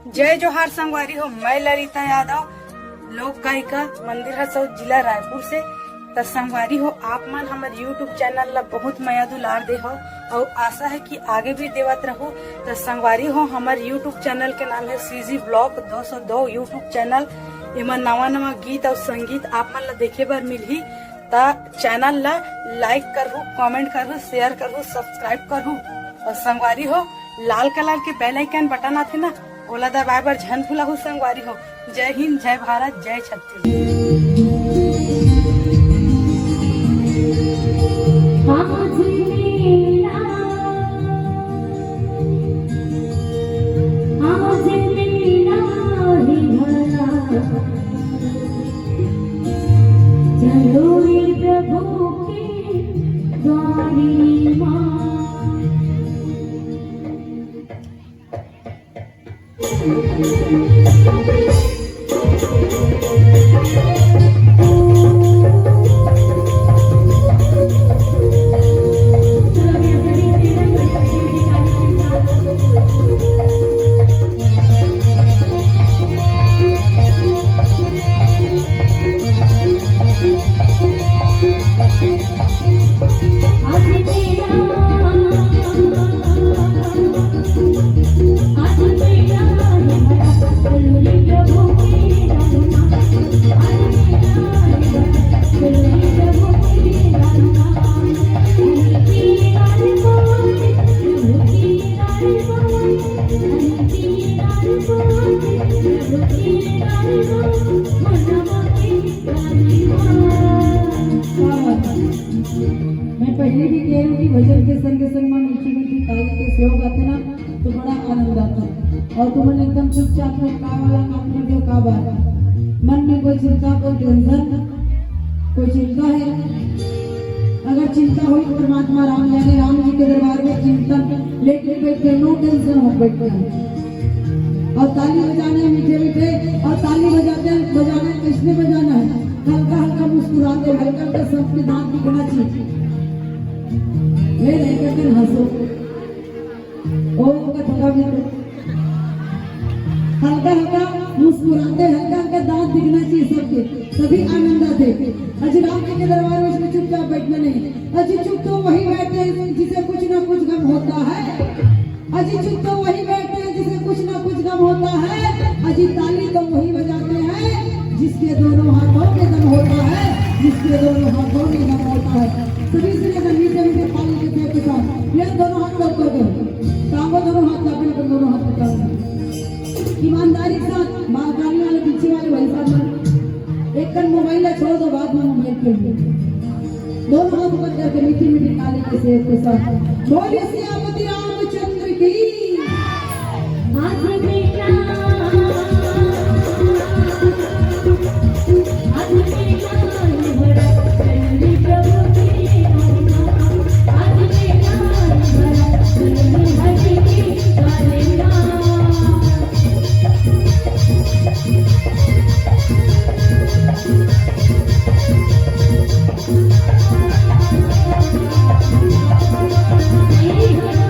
जय जोहार संगवारी हो। मैं ललिता यादव, लोक गायिका, मंदिर हसौद, जिला रायपुर से। तो संगवारी हो, आप मन हमारे यूट्यूब चैनल ला बहुत माया दुलार दे हो और आशा है कि आगे भी देवत रहो। तो संगवारी हो, हमारे यूट्यूब चैनल के नाम है सीजी ब्लॉग 202 यूट्यूब चैनल। इमा नवा नवा गीत और संगीत आप मन ला देखे बर मिलही। ता चैनल ला लाइक करहु, कमेंट करहु, शेयर करहु, सब्सक्राइब करहु। और संगवारी हो, लाल कलर के बेल आइकन बटन आथे ना, ओला दबाए बर झन भूलहु संगवारी हो। जय हिंद, जय भारत, जय छत्तीसगढ़। मैं पहले भी कह रही थी, भजन के संग संग में मीठी मीठी ताली के सेवा गाते ना तो बड़ा आनंद आता है। और तुमने एकदम चुपचाप में का वाला काम कर दियो। का बात मन में कोई चिंता, कोई टेंशन, कोई चिंता है? अगर चिंता हुई तो परमात्मा राम जाने, राम जी के दरबार में चिंतन लेके बैठे, नो टेंशन हो बैठे हैं। और ताली बजाने मीठे मीठे, और ताली बजाना किसने बजाना है? हल्का हल्का मुस्कुराते, हल्का हल्का सबके दांत दिखना चाहिए। ये नहीं करके हंसो, ओ थोड़ा भी हल्का हल्का मुस्कुराते, हल्का हल्का दांत दिखना चाहिए सबके, तभी आनंद आते। अजी राम जी के दरबार में इसमें चुपचाप बैठना नहीं। अजी चुप तो वही बैठते हैं जिसे कुछ ना कुछ गम होता है। अजी चुप तो वही बैठते हैं जिसे कुछ ना कुछ गम होता है। अजी ताली तो वही बजाते हैं जिसके दोनों हाथों में दम होता है, जिसके दोनों हाथों में दम होता है। सभी से मीठे मीठे ताली के साथ के साथ ये दोनों हाथ ऊपर करो, टांगों दोनों हाथ अपने दोनों हाथ ऊपर, ईमानदारी के साथ। बालकनी वाले पीछे वाले भाई साहब एक कन मोबाइल छोड़ दो, बाद में मोबाइल पे दोनों हाथ ऊपर करके मीठी मीठी ताली के सेब के साथ बोलिए सियापति रामचंद्र की। Hey,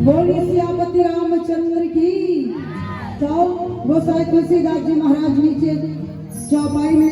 बोलिए सियापति रामचंद्र की। तो वो शायद तुलसीदास जी महाराज नीचे चौपाई में